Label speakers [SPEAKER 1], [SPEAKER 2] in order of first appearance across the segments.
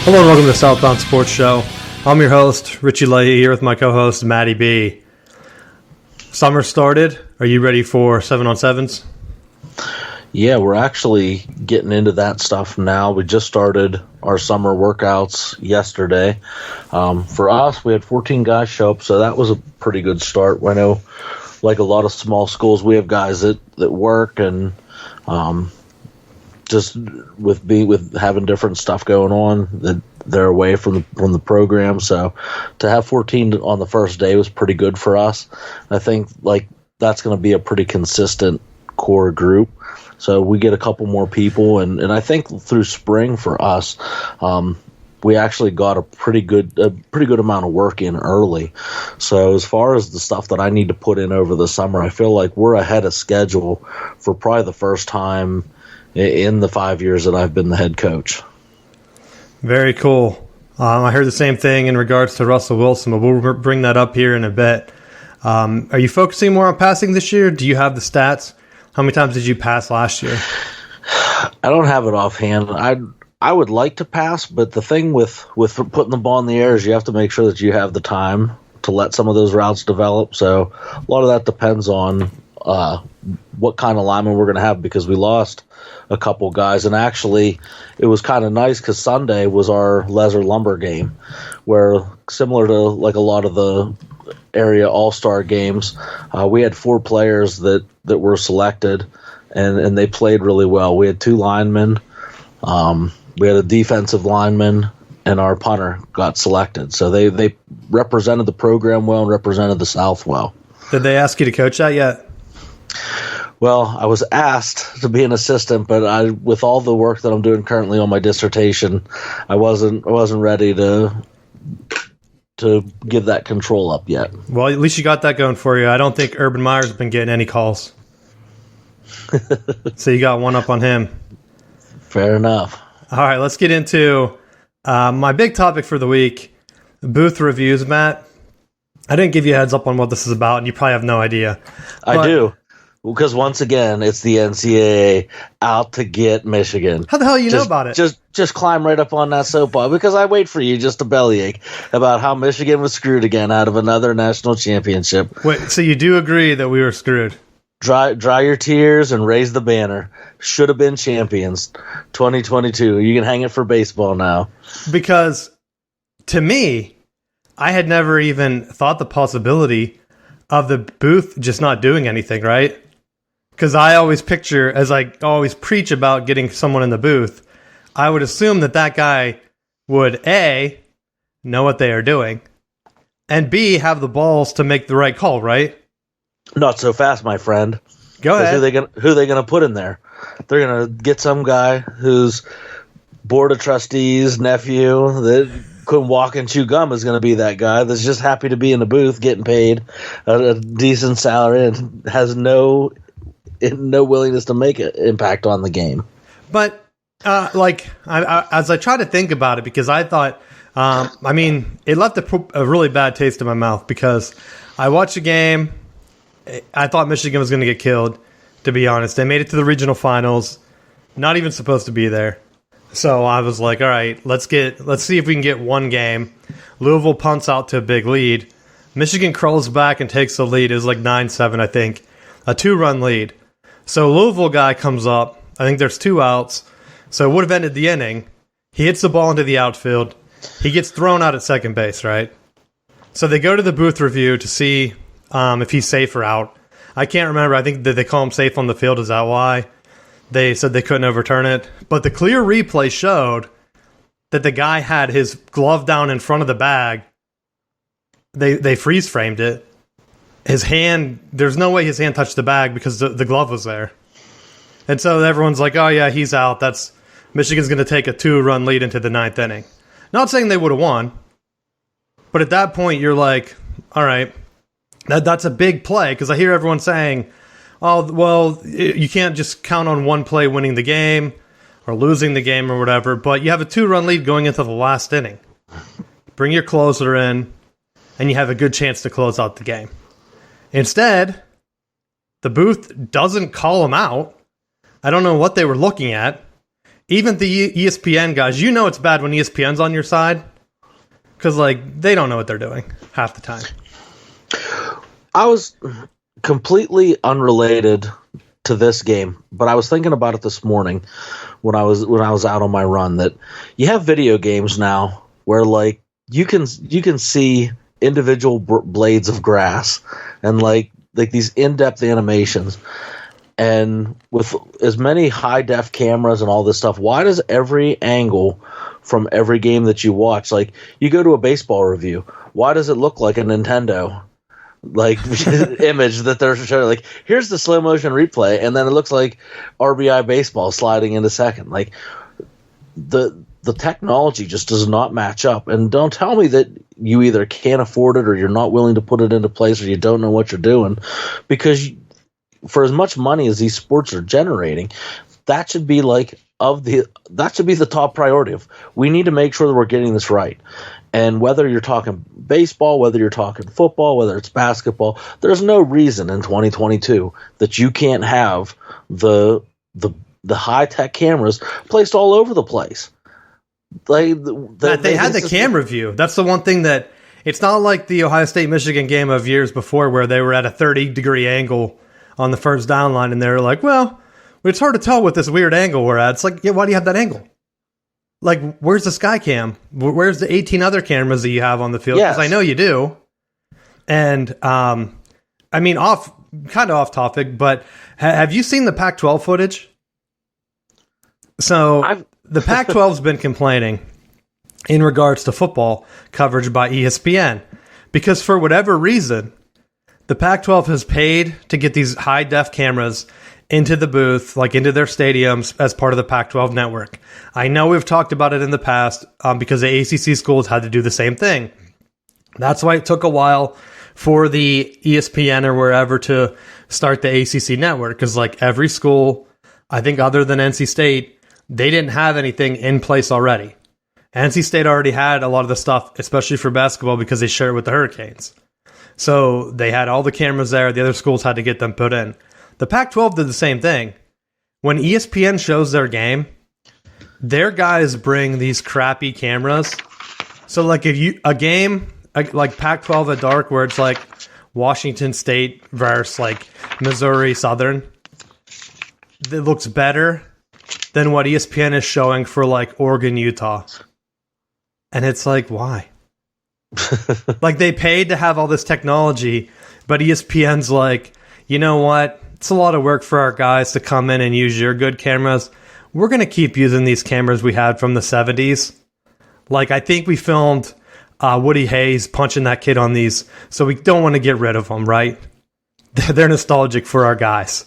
[SPEAKER 1] Hello and welcome to the Southbound Sports Show. I'm your host, Richie Leahy, here with my co-host, Matty B. Summer started. Are you ready for 7-on-7s?
[SPEAKER 2] Yeah, we're actually getting into that stuff now. We just started our summer workouts yesterday. For us, we had 14 guys show up, so that was a pretty good start. I know, like a lot of small schools, we have guys that work and just with having different stuff going on, that they're away from the program. So to have 14 on the first day was pretty good for us. I think that's going to be a pretty consistent core group. So we get a couple more people, and I think through spring for us, we actually got a pretty good amount of work in early. So as far as the stuff that I need to put in over the summer, I feel like we're ahead of schedule for probably the first time in the 5 years that I've been the head coach.
[SPEAKER 1] Very cool. I heard the same thing in regards to Russell Wilson, but we'll bring that up here in a bit. Are you focusing more on passing this year? Do you have the stats? How many times did you pass last year?
[SPEAKER 2] I don't have it offhand. I would like to pass, but the thing with putting the ball in the air is you have to make sure that you have the time to let some of those routes develop. So a lot of that depends on what kind of lineman we're going to have, because we lost a couple guys. And actually, it was kind of nice because Sunday was our Lesser Lumber game, where similar to like a lot of the area all-star games, we had 4 players that were selected, and they played really well. We had 2 linemen, we had a defensive lineman, and our punter got selected. So they represented the program well and represented the South well.
[SPEAKER 1] Did they ask you to coach that yet?
[SPEAKER 2] Well, I was asked to be an assistant, but with all the work that I'm doing currently on my dissertation, I wasn't ready to give that control up yet.
[SPEAKER 1] Well, at least you got that going for you. I don't think Urban Meyer's been getting any calls. So you got one up on him.
[SPEAKER 2] Fair enough.
[SPEAKER 1] All right, let's get into my big topic for the week, booth reviews, Matt. I didn't give you a heads up on what this is about, and you probably have no idea.
[SPEAKER 2] I do. Because once again, it's the NCAA out to get Michigan.
[SPEAKER 1] How the hell you know about it?
[SPEAKER 2] Just climb right up on that soapbox, because I wait for you just to bellyache about how Michigan was screwed again out of another national championship.
[SPEAKER 1] Wait, so you do agree that we were screwed?
[SPEAKER 2] Dry your tears and raise the banner. Should have been champions. 2022. You can hang it for baseball now.
[SPEAKER 1] Because to me, I had never even thought the possibility of the booth just not doing anything, right? Because I always picture, as I always preach about getting someone in the booth, I would assume that guy would, A, know what they are doing, and B, have the balls to make the right call, right?
[SPEAKER 2] Not so fast, my friend.
[SPEAKER 1] Go ahead.
[SPEAKER 2] Who are they gonna put in there? They're gonna get some guy whose board of trustees nephew that couldn't walk and chew gum is going to be that guy that's just happy to be in the booth getting paid a decent salary and has no willingness to make an impact on the game.
[SPEAKER 1] But as I try to think about it, because I thought, it left a really bad taste in my mouth, because I watched the game. I thought Michigan was going to get killed, to be honest. They made it to the regional finals, not even supposed to be there. So I was like, all right, let's see if we can get one game. Louisville punts out to a big lead. Michigan crawls back and takes the lead. It was like 9-7, I think. A 2-run lead. So Louisville guy comes up. I think there's 2 outs. So it would have ended the inning. He hits the ball into the outfield. He gets thrown out at second base, right? So they go to the booth review to see if he's safe or out. I can't remember. I think that they call him safe on the field. Is that why? They said they couldn't overturn it. But the clear replay showed that the guy had his glove down in front of the bag. They freeze framed it. His hand, there's no way his hand touched the bag because the glove was there. And so everyone's like, oh yeah, he's out. Michigan's going to take a 2-run lead into the 9th inning. Not saying they would have won. But at that point, you're like, all right, that's a big play, because I hear everyone saying, oh, well, you can't just count on one play winning the game or losing the game or whatever, but you have a 2-run lead going into the last inning. Bring your closer in, and you have a good chance to close out the game. Instead, the booth doesn't call him out. I don't know what they were looking at. even the ESPN guys, you know it's bad when ESPN's on your side because like they don't know what they're doing half the time.
[SPEAKER 2] I was completely unrelated to this game, but I was thinking about it this morning when I was out on my run, that you have video games now where like you can see individual blades of grass and like these in-depth animations, and with as many high def cameras and all this stuff, why does every angle from every game that you watch, like you go to a baseball review, why does it look like a Nintendo like image that they're showing? Like, here's the slow motion replay, and then it looks like RBI baseball sliding into second. Like the technology just does not match up. And don't tell me that you either can't afford it or you're not willing to put it into place or you don't know what you're doing, because for as much money as these sports are generating, that should be the top priority of, we need to make sure that we're getting this right. And whether you're talking baseball, whether you're talking football, whether it's basketball, there's no reason in 2022 that you can't have the high-tech cameras placed all over the place. Like
[SPEAKER 1] they had the camera view. That's the one thing that it's not like the Ohio State-Michigan game of years before where they were at a 30-degree angle on the first down line, and they were like, well, it's hard to tell with this weird angle we're at. It's like, yeah, why do you have that angle? Like, where's the sky cam? Where's the 18 other cameras that you have on the field? Because I know you do. And, I mean, kind of off topic, but have you seen the Pac-12 footage? So the Pac-12's been complaining in regards to football coverage by ESPN because for whatever reason, the Pac-12 has paid to get these high-def cameras into the booth, like into their stadiums as part of the Pac-12 network. I know we've talked about it in the past because the ACC schools had to do the same thing. That's why it took a while for the ESPN or wherever to start the ACC network, because like every school, I think other than NC State, they didn't have anything in place already. NC State already had a lot of the stuff, especially for basketball, because they share it with the Hurricanes. So they had all the cameras there. The other schools had to get them put in. The Pac-12 did the same thing. When ESPN shows their game, their guys bring these crappy cameras. So like if a game like Pac-12 at dark where it's like Washington State versus like Missouri Southern, it looks better than what ESPN is showing for like Oregon, Utah. And it's like, why? Like they paid to have all this technology, but ESPN's like, you know what? It's a lot of work for our guys to come in and use your good cameras. We're going to keep using these cameras we had from the 70s. Like, I think we filmed Woody Hayes punching that kid on these, so we don't want to get rid of them, right? They're nostalgic for our guys.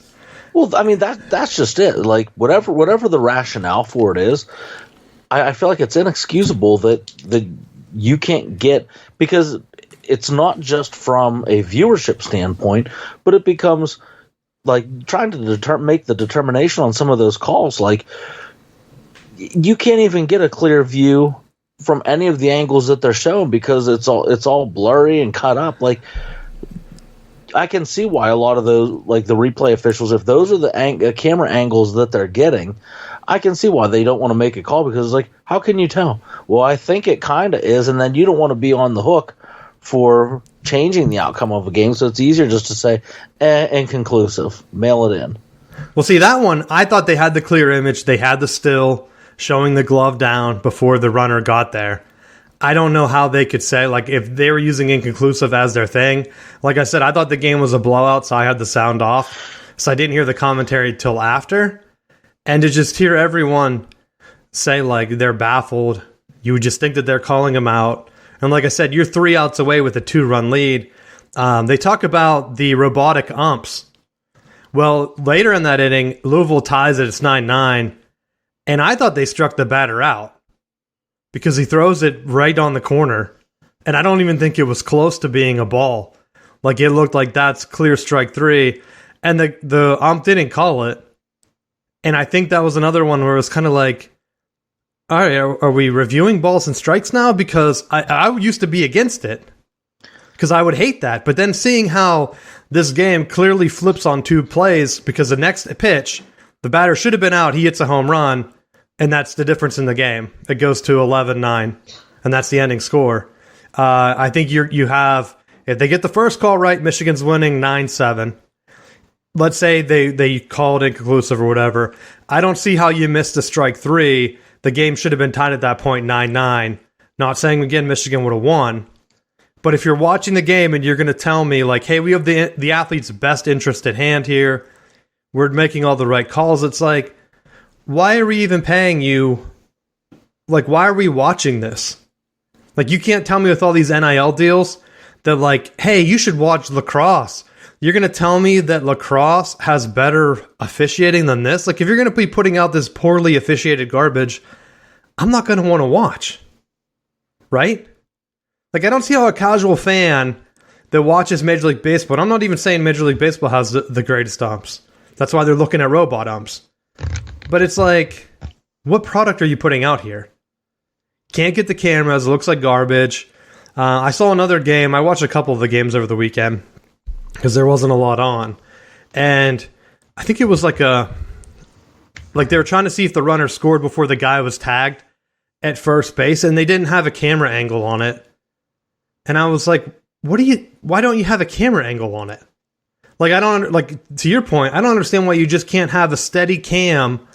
[SPEAKER 2] Well, I mean, that's just it. Like, whatever the rationale for it is, I feel like it's inexcusable that you can't get, because it's not just from a viewership standpoint, but it becomes like trying to make the determination on some of those calls. Like, you can't even get a clear view from any of the angles that they're showing because it's all blurry and cut up. Like, I can see why a lot of those, like the replay officials, if those are the camera angles that they're getting, I can see why they don't want to make a call, because it's like, how can you tell? Well, I think it kind of is, and then you don't want to be on the hook for changing the outcome of a game, so it's easier just to say, inconclusive, mail it in.
[SPEAKER 1] Well, see, that one, I thought they had the clear image. They had the still showing the glove down before the runner got there. I don't know how they could say, like, if they were using inconclusive as their thing. Like I said, I thought the game was a blowout, so I had the sound off. So I didn't hear the commentary till after. And to just hear everyone say, like, they're baffled, you would just think that they're calling them out. And like I said, you're 3 outs away with a 2-run lead. They talk about the robotic umps. Well, later in that inning, Louisville ties it. It's 9-9. And I thought they struck the batter out because he throws it right on the corner. And I don't even think it was close to being a ball. Like, it looked like that's clear strike 3. And the ump didn't call it. And I think that was another one where it was kind of like, all right, are we reviewing balls and strikes now? Because I used to be against it because I would hate that. But then seeing how this game clearly flips on 2 plays, because the next pitch, the batter should have been out. He hits a home run. and that's the difference in the game. It goes to 11-9, and that's the ending score. I think you have, if they get the first call right, Michigan's winning 9-7. Let's say they call it inconclusive or whatever. I don't see how you missed a strike 3. The game should have been tied at that point 9-9. Not saying, again, Michigan would have won. But if you're watching the game and you're going to tell me, like, hey, we have the athlete's best interest at hand here, we're making all the right calls, it's like, why are we even paying you? Like, why are we watching this? Like, you can't tell me with all these NIL deals that, like, hey, you should watch lacrosse. You're going to tell me that lacrosse has better officiating than this? Like, if you're going to be putting out this poorly officiated garbage, I'm not going to want to watch. Right? Like, I don't see how a casual fan that watches Major League Baseball, and I'm not even saying Major League Baseball has the greatest umps. That's why they're looking at robot umps. But it's like, what product are you putting out here? Can't get the cameras. It looks like garbage. I saw another game. I watched a couple of the games over the weekend because there wasn't a lot on. And I think it was like they were trying to see if the runner scored before the guy was tagged at first base, and they didn't have a camera angle on it. And I was like, why don't you have a camera angle on it? Like, to your point, I don't understand why you just can't have a steady cam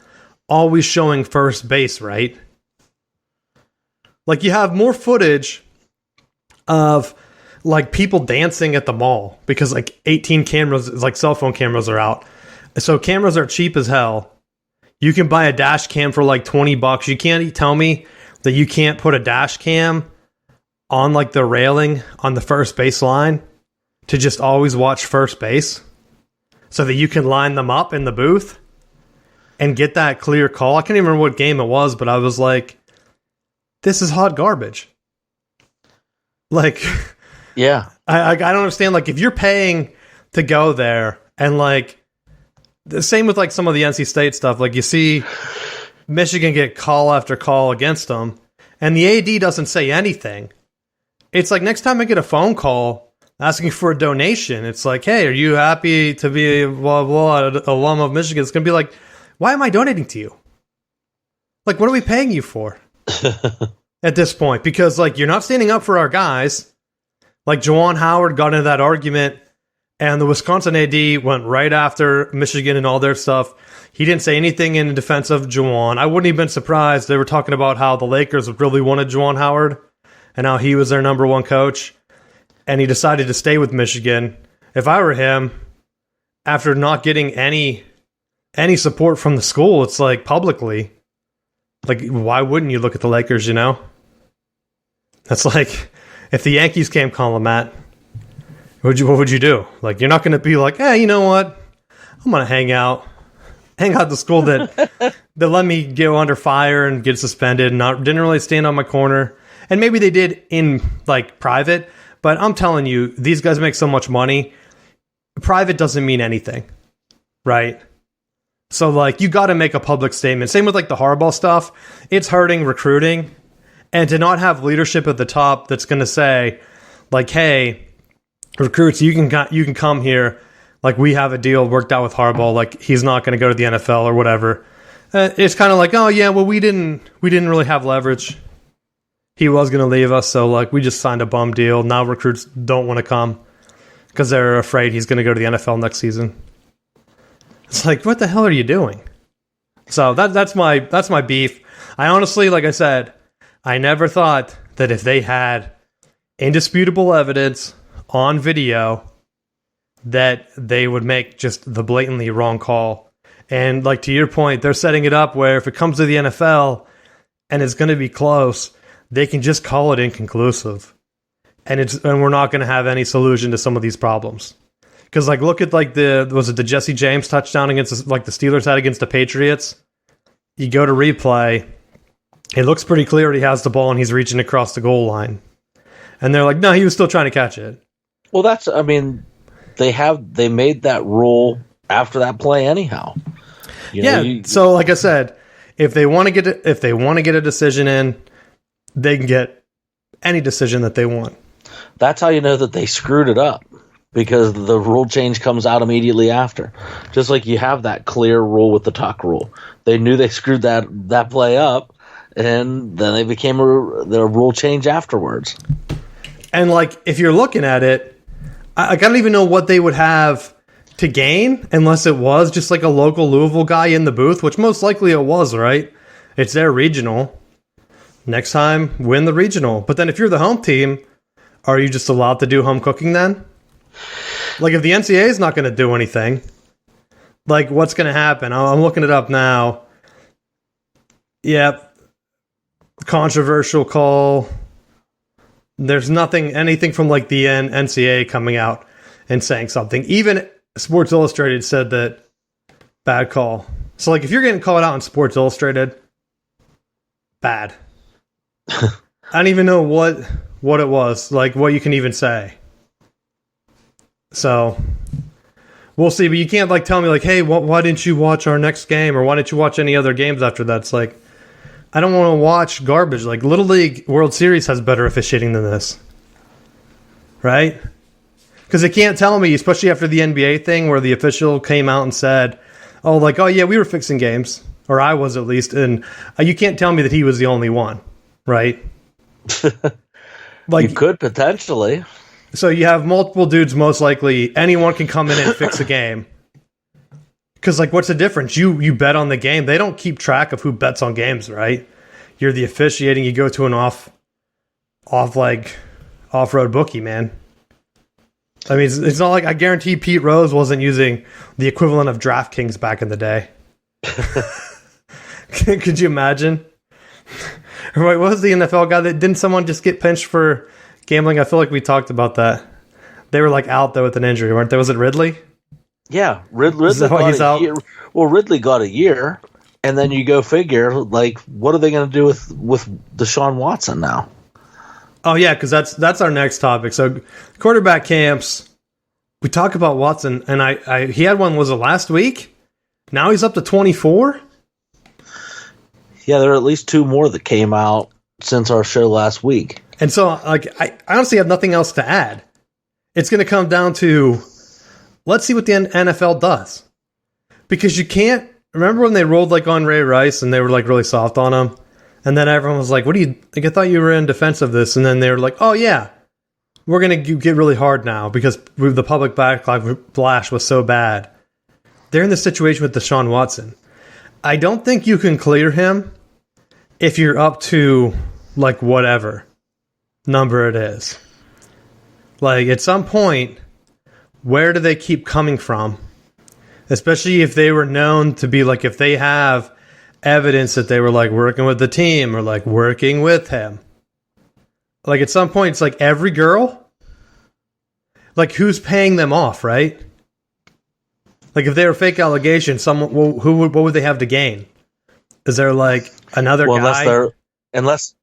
[SPEAKER 1] always showing first base, right? Like, you have more footage of, like, people dancing at the mall because, like, 18 cameras, like, cell phone cameras are out. So cameras are cheap as hell. You can buy a dash cam for, like, $20. You can't tell me that you can't put a dash cam on, like, the railing on the first base line to just always watch first base so that you can line them up in the booth and get that clear call. I can't even remember what game it was, but I was like, this is hot garbage. Like,
[SPEAKER 2] yeah,
[SPEAKER 1] I don't understand. Like, if you're paying to go there, and like the same with like some of the NC State stuff, like you see Michigan get call after call against them, and the AD doesn't say anything. It's like, next time I get a phone call asking for a donation, it's like, hey, are you happy to be a blah, blah, alum of Michigan? It's going to be like, why am I donating to you? Like, what are we paying you for at this point? Because, like, you're not standing up for our guys. Like, Juwan Howard got into that argument, and the Wisconsin AD went right after Michigan and all their stuff. He didn't say anything in defense of Juwan. I wouldn't have been surprised. They were talking about how the Lakers really wanted Juwan Howard and how he was their number one coach, and he decided to stay with Michigan. If I were him, after not getting any support from the school, it's like, publicly, like, why wouldn't you look at the Lakers, you know? That's like, if the Yankees came calling, Matt, what would you do? Like, you're not going to be like, hey, you know what? I'm going to hang out at the school that let me go under fire and get suspended and didn't really stand on my corner. And maybe they did in, like, private, but I'm telling you, these guys make so much money. Private doesn't mean anything, right? So, like, you got to make a public statement. Same with, like, the Harbaugh stuff. It's hurting recruiting. And to not have leadership at the top that's going to say, like, hey, recruits, you can come here. Like, we have a deal worked out with Harbaugh. Like, he's not going to go to the NFL or whatever. It's kind of like, oh, yeah, well, we didn't really have leverage. He was going to leave us, so, like, we just signed a bum deal. Now recruits don't want to come because they're afraid he's going to go to the NFL next season. It's like, what the hell are you doing? So that's my beef. I honestly, like I said, I never thought that if they had indisputable evidence on video that they would make just the blatantly wrong call. And, like, to your point, they're setting it up where if it comes to the NFL and it's going to be close, they can just call it inconclusive. And we're not going to have any solution to some of these problems. Because, like, look at, like, was it the Jesse James touchdown against, like, the Steelers had against the Patriots? You go to replay, it looks pretty clear he has the ball and he's reaching across the goal line. And they're like, no, he was still trying to catch it. Well,
[SPEAKER 2] they made that rule after that play anyhow.
[SPEAKER 1] So, like I said, if they want to get a decision in, they can get any decision that they want.
[SPEAKER 2] That's how you know that they screwed it up. because the rule change comes out immediately after. Just like you have that clear rule with the tuck rule. They knew they screwed that play up, and then they became the rule change afterwards.
[SPEAKER 1] And, like, if you're looking at it, I don't even know what they would have to gain unless it was just like a local Louisville guy in the booth, which most likely it was, right? It's their regional. Next time, win the regional. But then if you're the home team, are you just allowed to do home cooking then? Like, if the NCAA is not going to do anything, like, what's going to happen? I'm looking it up now. Yep. Controversial call. There's anything from, like, the NCAA coming out and saying something. Even Sports Illustrated said that bad call. So, like, if you're getting called out in Sports Illustrated, bad. I don't even know what it was, like, what you can even say. So, we'll see. But you can't, like, tell me, like, hey, why didn't you watch our next game? Or why didn't you watch any other games after that? It's like, I don't want to watch garbage. Like, Little League World Series has better officiating than this. Right? Because they can't tell me, especially after the NBA thing, where the official came out and said, oh, yeah, we were fixing games. Or I was, at least. And you can't tell me that he was the only one. Right?
[SPEAKER 2] Like, you could potentially.
[SPEAKER 1] So you have multiple dudes, most likely. Anyone can come in and fix a game. Because, like, what's the difference? You bet on the game. They don't keep track of who bets on games, right? You're the officiating. You go to an off-road bookie, man. I mean, it's not like, I guarantee Pete Rose wasn't using the equivalent of DraftKings back in the day. Could you imagine? Right, what was the NFL guy that didn't someone just get pinched for gambling? I feel like we talked about that. They were, like, out though with an injury, weren't they? Was it Ridley?
[SPEAKER 2] Yeah, Ridley got a year. Well, Ridley got a year, and then you go figure, like, what are they going to do with Deshaun Watson now?
[SPEAKER 1] Oh yeah, because that's our next topic. So quarterback camps. We talk about Watson, and he had one, was it last week? Now he's up to 24.
[SPEAKER 2] Yeah, there are at least 2 more that came out since our show last week.
[SPEAKER 1] And so, like, I honestly have nothing else to add. It's going to come down to, let's see what the NFL does. Because you can't, remember when they rolled, like, on Ray Rice and they were, like, really soft on him? And then everyone was like, like, I thought you were in defense of this. And then they were like, oh yeah, we're going to get really hard now because the public backlash was so bad. They're in this situation with Deshaun Watson. I don't think you can clear him if you're up to, like, whatever number it is. Like, at some point, where do they keep coming from? Especially if they were known to be, like, if they have evidence that they were, like, working with the team or, like, working with him. Like, at some point, it's like every girl, like, who's paying them off, right? Like, if they were fake allegations, what would they have to gain? Is there, like, another guy?
[SPEAKER 2] Unless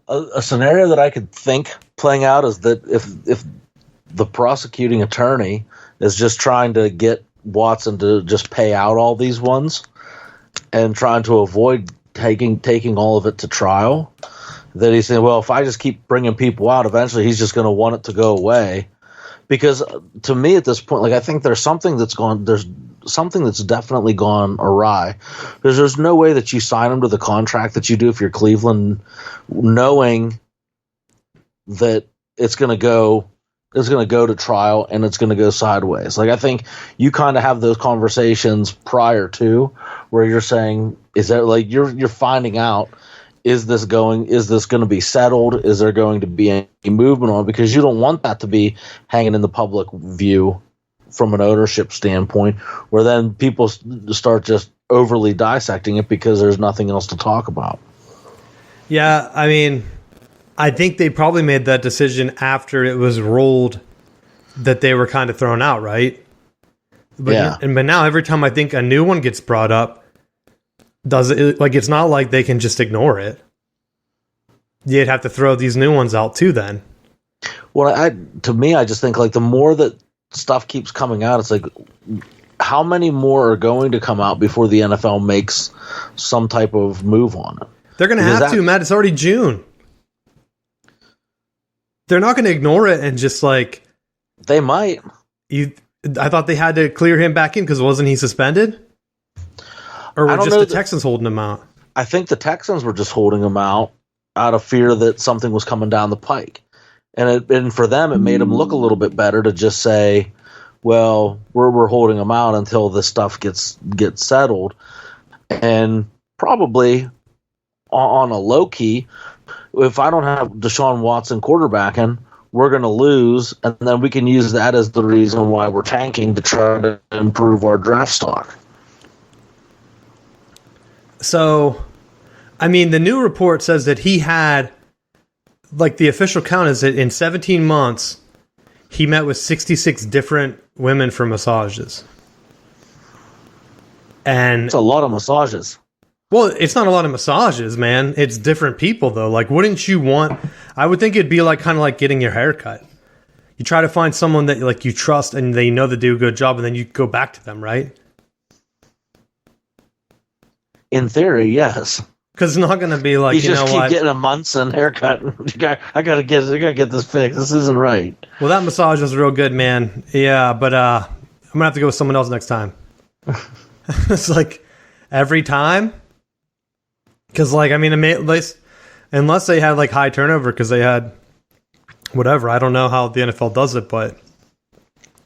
[SPEAKER 2] a scenario that I could think playing out is that if the prosecuting attorney is just trying to get Watson to just pay out all these ones and trying to avoid taking all of it to trial, that he's saying, well, if I just keep bringing people out, eventually he's just going to want it to go away. Because to me at this point, like, I think there's something that's definitely gone awry. Because there's no way that you sign him to the contract that you do if you're Cleveland, knowing that it's going to go to trial and it's going to go sideways. Like, I think you kind of have those conversations prior to where you're saying, is that, like, you're finding out, is this going to be settled? Is there going to be any movement on it? Because you don't want that to be hanging in the public view from an ownership standpoint, where then people start just overly dissecting it because there's nothing else to talk about.
[SPEAKER 1] Yeah, I mean, I think they probably made that decision after it was ruled that they were kind of thrown out, right? But
[SPEAKER 2] yeah.
[SPEAKER 1] But now every time I think a new one gets brought up, it's not like they can just ignore it. You'd have to throw these new ones out too then.
[SPEAKER 2] Well, to me, I just think, like, the more that stuff keeps coming out, it's like, how many more are going to come out before the NFL makes some type of move on it?
[SPEAKER 1] They're going to have to, Matt. It's already June. They're not going to ignore it and just, like,
[SPEAKER 2] They might.
[SPEAKER 1] I thought they had to clear him back in because wasn't he suspended? Or were just the Texans holding him out?
[SPEAKER 2] I think the Texans were just holding him out of fear that something was coming down the pike. And for them, it made them look a little bit better to just say, well, we're holding him out until this stuff gets settled. And probably on a low key, if I don't have Deshaun Watson quarterbacking, we're going to lose, and then we can use that as the reason why we're tanking to try to improve our draft stock.
[SPEAKER 1] So, I mean, the new report says that he had, like, the official count is that in 17 months, he met with 66 different women for massages. And
[SPEAKER 2] it's a lot of massages.
[SPEAKER 1] Well, it's not a lot of massages, man. It's different people, though. Like, wouldn't you want... I would think it'd be like kind of like getting your hair cut. You try to find someone that like you trust and they know they do a good job, and then you go back to them, right?
[SPEAKER 2] In theory, yes.
[SPEAKER 1] Because it's not going to be like,
[SPEAKER 2] you just keep getting a Munson haircut. I gotta get this fixed. This isn't right.
[SPEAKER 1] Well, that massage was real good, man. Yeah, but I'm gonna have to go with someone else next time. It's like every time. Because, like, I mean, unless they had, like, high turnover because they had whatever. I don't know how the NFL does it, but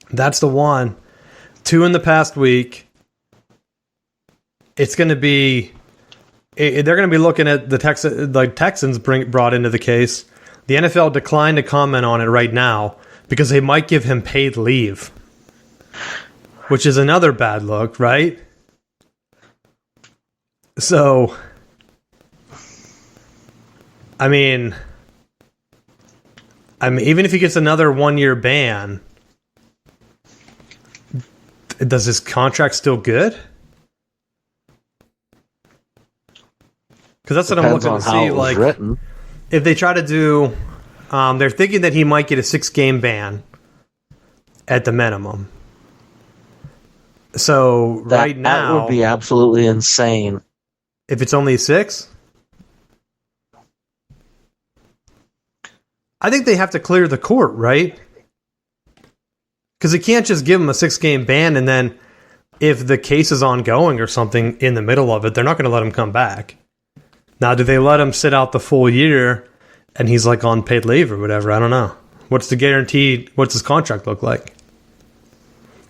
[SPEAKER 1] that's the one. 2 in the past week. It's going to be... They're going to be looking at the Texans brought into the case. The NFL declined to comment on it right now because they might give him paid leave, which is another bad look, right? So... I mean, even if he gets another 1-year ban, does his contract still good? Because that's what I'm looking to see. Like,
[SPEAKER 2] written.
[SPEAKER 1] If they try to do, they're thinking that he might get a 6-game ban at the minimum. So right now,
[SPEAKER 2] that would be absolutely insane.
[SPEAKER 1] If it's only 6. I think they have to clear the court, right? Because they can't just give him a 6-game ban and then if the case is ongoing or something in the middle of it, they're not going to let him come back. Now, do they let him sit out the full year and he's like on paid leave or whatever? I don't know. What's the guarantee? What's his contract look like?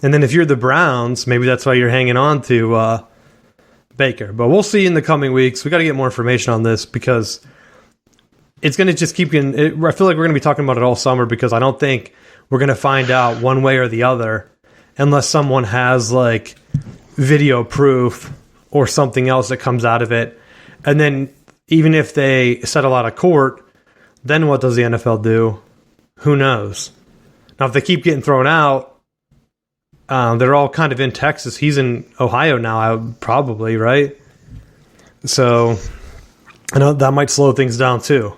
[SPEAKER 1] And then if you're the Browns, maybe that's why you're hanging on to Baker. But we'll see in the coming weeks. We got to get more information on this because... it's going to just keep getting... I feel like we're going to be talking about it all summer because I don't think we're going to find out one way or the other unless someone has, like, video proof or something else that comes out of it. And then even if they settle out of court, then what does the NFL do? Who knows? Now, if they keep getting thrown out, they're all kind of in Texas. He's in Ohio now, probably, right? So I know that might slow things down, too.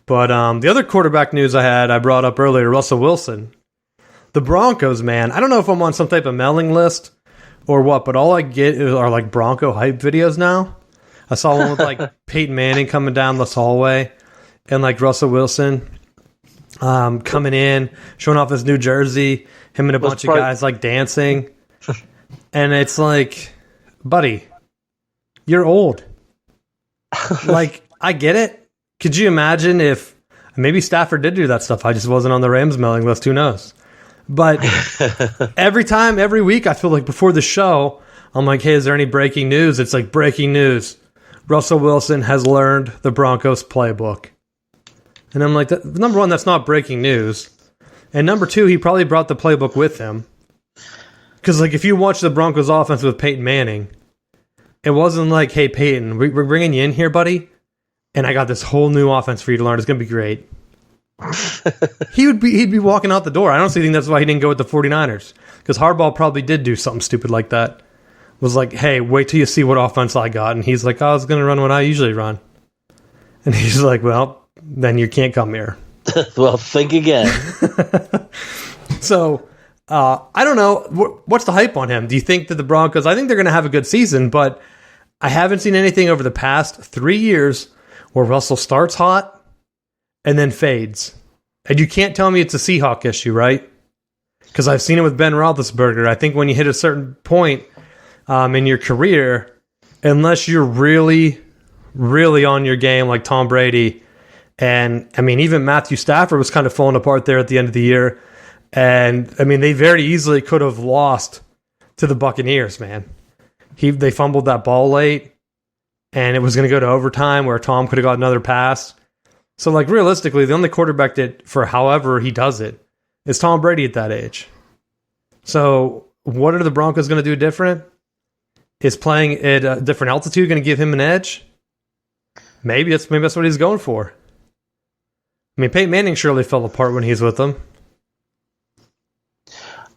[SPEAKER 1] But the other quarterback news I brought up earlier, Russell Wilson. The Broncos, man. I don't know if I'm on some type of mailing list or what, but all I get are like Bronco hype videos now. I saw one with like Peyton Manning coming down this hallway and like Russell Wilson coming in, showing off his new jersey, him and a bunch of guys like dancing. And it's like, buddy, you're old. Like, I get it. Could you imagine if maybe Stafford did do that stuff? I just wasn't on the Rams mailing list. Who knows? But every week, I feel like before the show, I'm like, hey, is there any breaking news? It's like breaking news. Russell Wilson has learned the Broncos playbook. And I'm like, number one, that's not breaking news. And number two, he probably brought the playbook with him. Because like if you watch the Broncos offense with Peyton Manning, it wasn't like, hey, Peyton, we're bringing you in here, buddy. And I got this whole new offense for you to learn. It's going to be great. He'd be walking out the door. I honestly think that's why he didn't go with the 49ers. Because Harbaugh probably did do something stupid like that. Was like, hey, wait till you see what offense I got. And he's like, I was going to run what I usually run. And he's like, well, then you can't come here.
[SPEAKER 2] Well, think again.
[SPEAKER 1] So, I don't know. What's the hype on him? Do you think that the Broncos, I think they're going to have a good season, but I haven't seen anything over the past 3 years where Russell starts hot and then fades. And you can't tell me it's a Seahawk issue, right? Because I've seen it with Ben Roethlisberger. I think when you hit a certain point in your career, unless you're really, really on your game like Tom Brady, and I mean, even Matthew Stafford was kind of falling apart there at the end of the year. And I mean, they very easily could have lost to the Buccaneers, man. They fumbled that ball late, and it was going to go to overtime where Tom could have got another pass. So, like, realistically, the only quarterback that, for however he does it, is Tom Brady at that age. So, what are the Broncos going to do different? Is playing at a different altitude going to give him an edge? Maybe that's what he's going for. I mean, Peyton Manning surely fell apart when he's with them.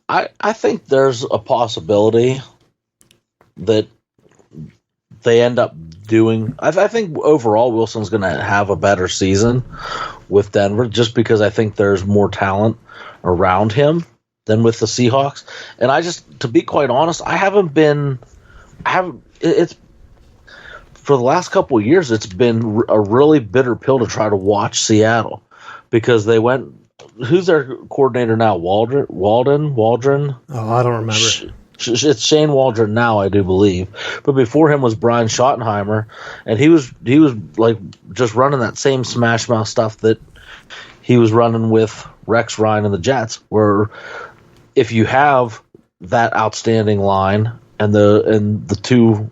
[SPEAKER 2] I think there's a possibility that they end up doing. I think overall Wilson's going to have a better season with Denver, just because I think there's more talent around him than with the Seahawks. And to be quite honest, it's for the last couple of years, it's been a really bitter pill to try to watch Seattle, because they went. Who's their coordinator now? Waldron?
[SPEAKER 1] Oh, I don't remember.
[SPEAKER 2] It's Shane Waldron now, I do believe. But before him was Brian Schottenheimer, and he was like just running that same smash mouth stuff that he was running with Rex Ryan and the Jets, where if you have that outstanding line and the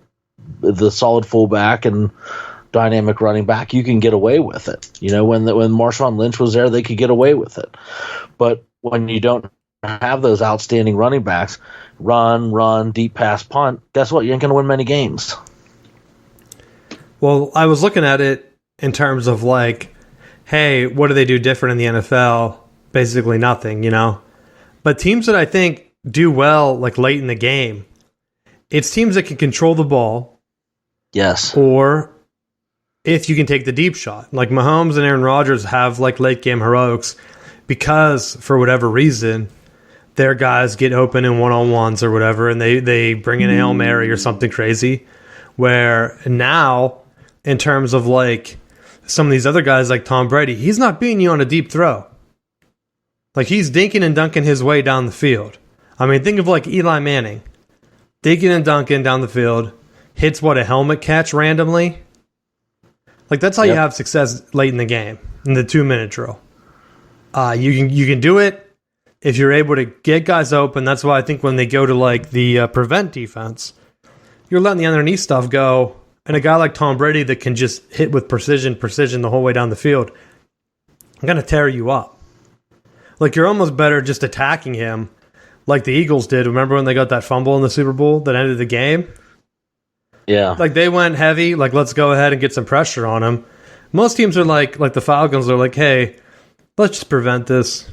[SPEAKER 2] solid fullback and dynamic running back, you can get away with it. You know, when Marshawn Lynch was there, they could get away with it. But when you don't have those outstanding running backs, run, deep pass, punt, guess what? You ain't going to win many games.
[SPEAKER 1] Well, I was looking at it in terms of like, hey, what do they do different in the NFL? Basically nothing, you know? But teams that I think do well, like late in the game, it's teams that can control the ball.
[SPEAKER 2] Yes.
[SPEAKER 1] Or if you can take the deep shot. Like Mahomes and Aaron Rodgers have like late game heroics because for whatever reason, their guys get open in one-on-ones or whatever, and they bring in a Hail Mary or something crazy. Where now, in terms of like some of these other guys like Tom Brady, he's not beating you on a deep throw. Like he's dinking and dunking his way down the field. I mean, think of like Eli Manning. Dinking and dunking down the field, hits a helmet catch randomly. Like that's how you have success late in the game, in the 2-minute drill. You can do it if you're able to get guys open. That's why I think when they go to like the prevent defense, you're letting the underneath stuff go, and a guy like Tom Brady that can just hit with precision the whole way down the field, I'm gonna tear you up. Like you're almost better just attacking him, like the Eagles did. Remember when they got that fumble in the Super Bowl that ended the game?
[SPEAKER 2] Yeah.
[SPEAKER 1] Like they went heavy, like let's go ahead and get some pressure on him. Most teams are like the Falcons are like, hey, let's just prevent this.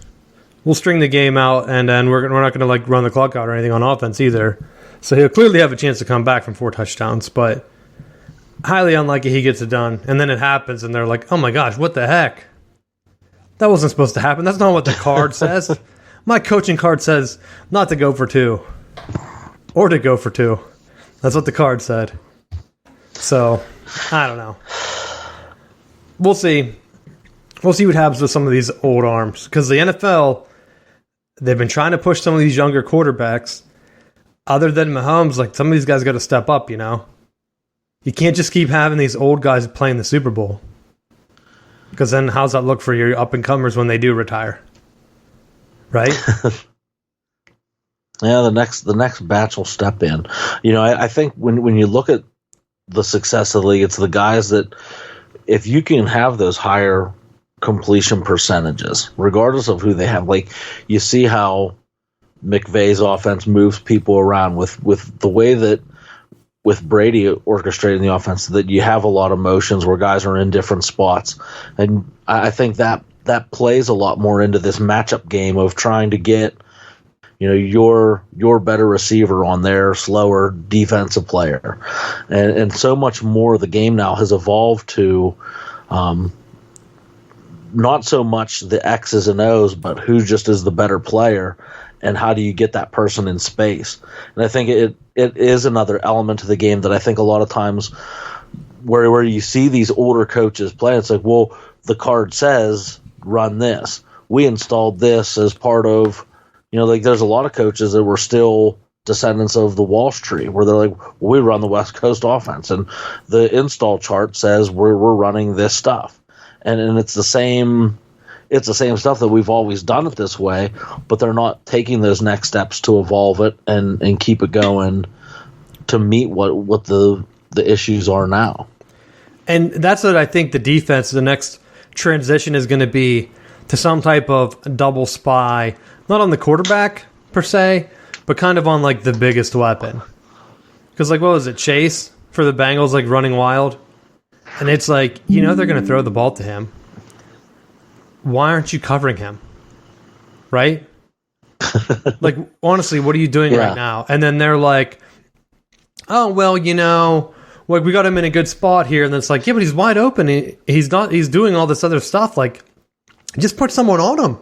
[SPEAKER 1] We'll string the game out, and then we're not going to like run the clock out or anything on offense either. So he'll clearly have a chance to come back from 4 touchdowns, but highly unlikely he gets it done. And then it happens, and they're like, oh my gosh, what the heck? That wasn't supposed to happen. That's not what the card says. My coaching card says not to go for 2 or to go for 2. That's what the card said. So, I don't know. We'll see. We'll see what happens with some of these old arms. Because the NFL, they've been trying to push some of these younger quarterbacks. Other than Mahomes, like some of these guys got to step up, you know? You can't just keep having these old guys playing the Super Bowl. Because then how's that look for your up-and-comers when they do retire? Right?
[SPEAKER 2] Yeah, the next batch will step in. You know, I think when you look at the success of the league, it's the guys that, if you can have those higher completion percentages, regardless of who they have, like you see how McVay's offense moves people around with the way that with Brady orchestrating the offense, that you have a lot of motions where guys are in different spots. And I think that plays a lot more into this matchup game of trying to get, you know, your better receiver on their slower defensive player. And so much more of the game now has evolved to not so much the X's and O's, but who just is the better player and how do you get that person in space. And I think it is another element to the game that I think a lot of times where you see these older coaches play, it's like, well, the card says run this. We installed this as part of like there's a lot of coaches that were still descendants of the Walsh tree, where they're like, well, we run the West Coast offense, and the install chart says we're running this stuff, and it's the same. It's the same stuff that we've always done it this way, but they're not taking those next steps to evolve it and keep it going to meet what the issues are now.
[SPEAKER 1] And that's what I think the defense, the next transition is going to be to some type of double spy, not on the quarterback per se, but kind of on like the biggest weapon. Because like, what was it, Chase for the Bengals, like running wild? And it's like, they're going to throw the ball to him. Why aren't you covering him? Right? Like, honestly, what are you doing right now? And then they're like, oh, well, like we got him in a good spot here. And then it's like, yeah, but he's wide open. He's doing all this other stuff. Like, just put someone on him.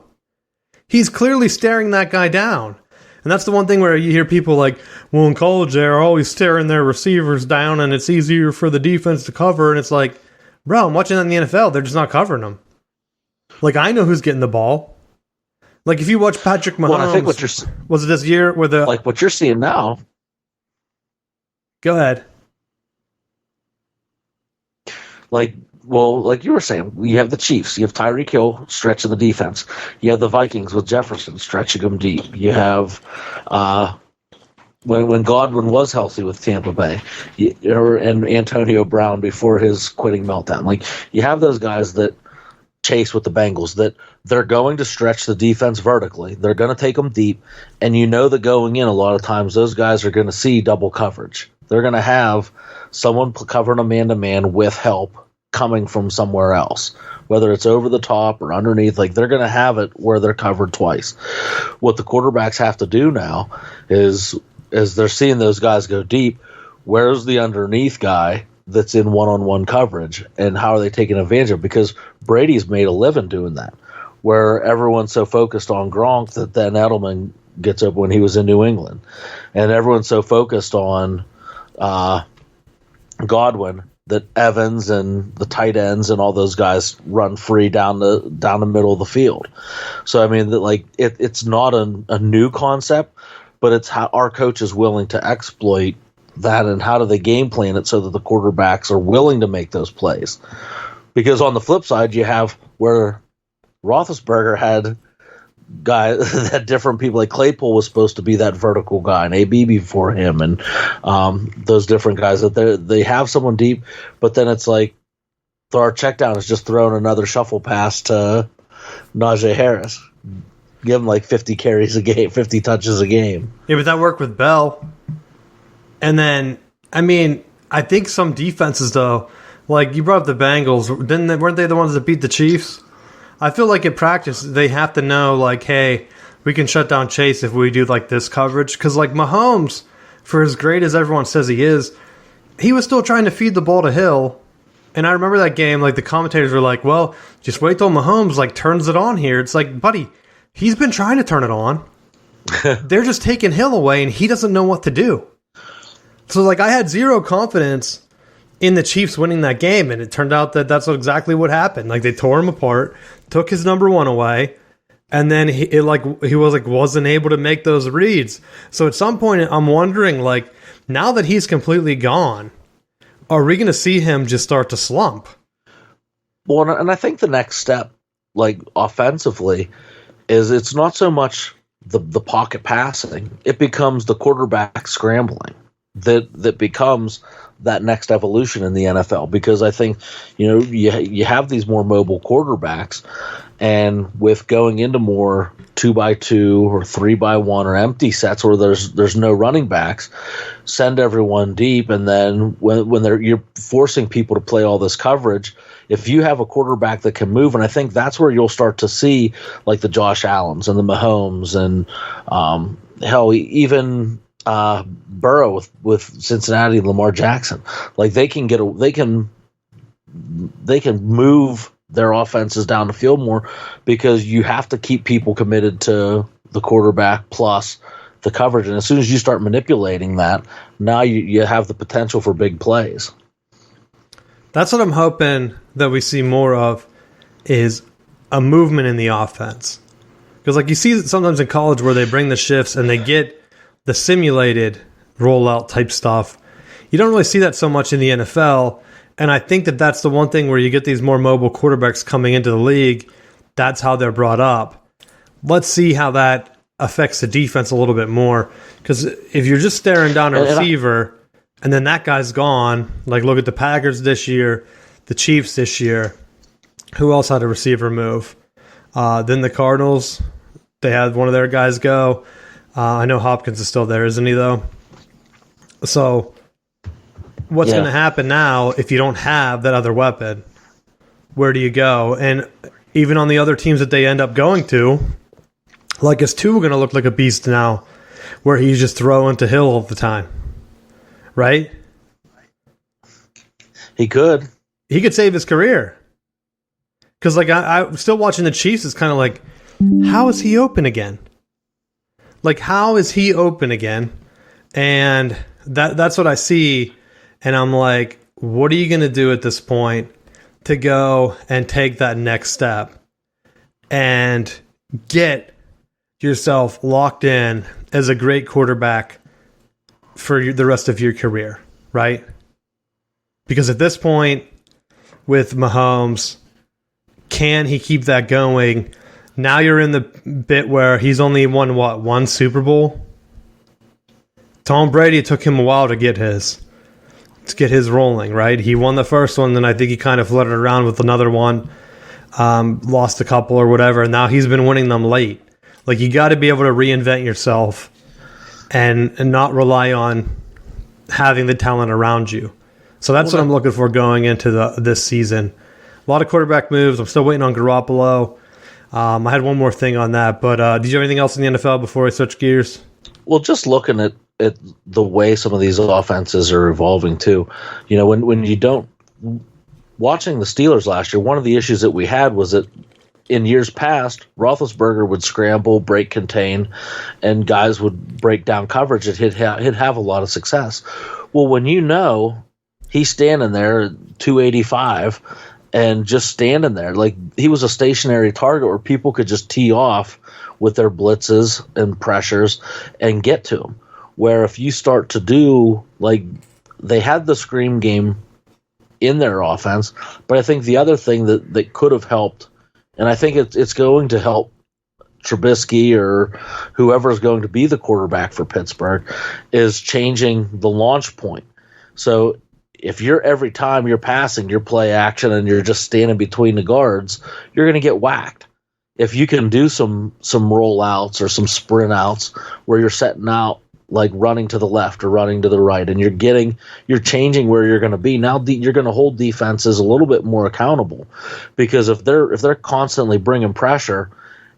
[SPEAKER 1] He's clearly staring that guy down. And that's the one thing where you hear people like, well, in college, they're always staring their receivers down and it's easier for the defense to cover. And it's like, bro, I'm watching that in the NFL. They're just not covering them. Like, I know who's getting the ball. Like, if you watch Patrick Mahomes,
[SPEAKER 2] I think
[SPEAKER 1] was it this year where
[SPEAKER 2] like what you're seeing now?
[SPEAKER 1] Go ahead.
[SPEAKER 2] Like you were saying, you have the Chiefs. You have Tyreek Hill stretching the defense. You have the Vikings with Jefferson stretching them deep. You have when Godwin was healthy with Tampa Bay, and Antonio Brown before his quitting meltdown. Like, you have those guys that Chase with the Bengals, that they're going to stretch the defense vertically. They're going to take them deep, and that going in, a lot of times those guys are going to see double coverage. They're going to have someone covering a man-to-man with help coming from somewhere else, whether it's over the top or underneath. Like, they're going to have it where they're covered twice. What the quarterbacks have to do now is they're seeing those guys go deep, where's the underneath guy that's in one-on-one coverage, and how are they taking advantage of it? Because Brady's made a living doing that, where everyone's so focused on Gronk that then Edelman gets up when he was in New England, and everyone's so focused on Godwin that Evans and the tight ends and all those guys run free down the middle of the field. So I mean, it's not a new concept, but it's how our coach is willing to exploit that, and how do they game plan it so that the quarterbacks are willing to make those plays. Because on the flip side, you have where Roethlisberger had guys that different people, like Claypool was supposed to be that vertical guy, and AB before him, and those different guys that they have someone deep, but then it's like our check down is just throwing another shuffle pass to Najee Harris. Give him like 50 carries a game, 50 touches a game.
[SPEAKER 1] Yeah, but that worked with Bell. And then, I mean, I think some defenses, though, like you brought up the Bengals, weren't they the ones that beat the Chiefs? I feel like in practice, they have to know, like, hey, we can shut down Chase if we do, like, this coverage. Because, like, Mahomes, for as great as everyone says he is, he was still trying to feed the ball to Hill. And I remember that game, like, the commentators were like, well, just wait till Mahomes, like, turns it on here. It's like, buddy, he's been trying to turn it on. They're just taking Hill away, and he doesn't know what to do. So, like, I had zero confidence in the Chiefs winning that game, and it turned out that that's exactly what happened. Like, they tore him apart, took his number one away, and then he wasn't able to make those reads. So at some point, I'm wondering, like, now that he's completely gone, are we going to see him just start to slump?
[SPEAKER 2] Well, and I think the next step, like, offensively, is it's not so much the pocket passing. It becomes the quarterback scrambling. That becomes that next evolution in the NFL, because I think you have these more mobile quarterbacks, and with going into more 2x2 or 3x1 or empty sets where there's no running backs, send everyone deep, and then when you're forcing people to play all this coverage, if you have a quarterback that can move, and I think that's where you'll start to see like the Josh Allens and the Mahomes and hell, even Burrow with Cincinnati and Lamar Jackson, like they can move their offenses down the field more, because you have to keep people committed to the quarterback plus the coverage, and as soon as you start manipulating that, now you have the potential for big plays.
[SPEAKER 1] That's what I'm hoping that we see more of, is a movement in the offense. Because like you see sometimes in college where they bring the shifts and they get the simulated rollout type stuff. You don't really see that so much in the NFL. And I think that that's the one thing where you get these more mobile quarterbacks coming into the league. That's how they're brought up. Let's see how that affects the defense a little bit more. Because if you're just staring down a receiver and then that guy's gone, like look at the Packers this year, the Chiefs this year, who else had a receiver move? Then the Cardinals, they had one of their guys go. I know Hopkins is still there, isn't he, though? So what's going to happen now if you don't have that other weapon? Where do you go? And even on the other teams that they end up going to, like is Tua going to look like a beast now where he's just throwing to Hill all the time? Right?
[SPEAKER 2] He could.
[SPEAKER 1] He could save his career. Because like I'm still watching the Chiefs. It's kind of like, how is he open again? Like, how is he open again? And that's what I see. And I'm like, what are you going to do at this point to go and take that next step and get yourself locked in as a great quarterback for the rest of your career, right? Because at this point, with Mahomes, can he keep that going? Now you're in the bit where he's only won, one Super Bowl? Tom Brady, it took him a while to get his rolling, right? He won the first one, then I think he kind of fluttered around with another one, lost a couple or whatever, and now he's been winning them late. Like, you got to be able to reinvent yourself and not rely on having the talent around you. So that's what I'm looking for going into this season. A lot of quarterback moves. I'm still waiting on Garoppolo. I had one more thing on that, but did you have anything else in the NFL before I switch gears?
[SPEAKER 2] Well, just looking at the way some of these offenses are evolving too. You know, when you don't watching the Steelers last year, one of the issues that we had was that in years past, Roethlisberger would scramble, break contain, and guys would break down coverage and he'd have a lot of success. Well, when you know he's standing there at 285 and just standing there, like he was a stationary target where people could just tee off with their blitzes and pressures and get to him. Where if you start to do, like, they had the screen game in their offense, but I think the other thing that could have helped, and I think it's going to help Trubisky or whoever is going to be the quarterback for Pittsburgh, is changing the launch point. So if you're every time you're passing, you're play action and you're just standing between the guards, you're going to get whacked. If you can do some rollouts or some sprint outs where you're setting out, like running to the left or running to the right, and you're changing where you're going to be. Now you're going to hold defenses a little bit more accountable, because if they're constantly bringing pressure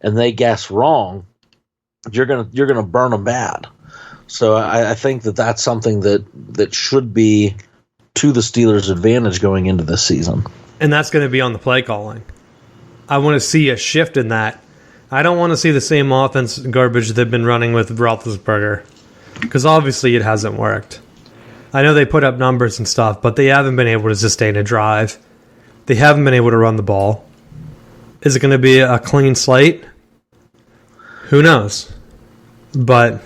[SPEAKER 2] and they guess wrong, you're going to burn them bad. So I think that's something that should be to the Steelers' advantage going into this season.
[SPEAKER 1] And that's going to be on the play calling. I want to see a shift in that. I don't want to see the same offense garbage they've been running with Roethlisberger, because obviously it hasn't worked. I know they put up numbers and stuff, but they haven't been able to sustain a drive. They haven't been able to run the ball. Is it going to be a clean slate? Who knows? But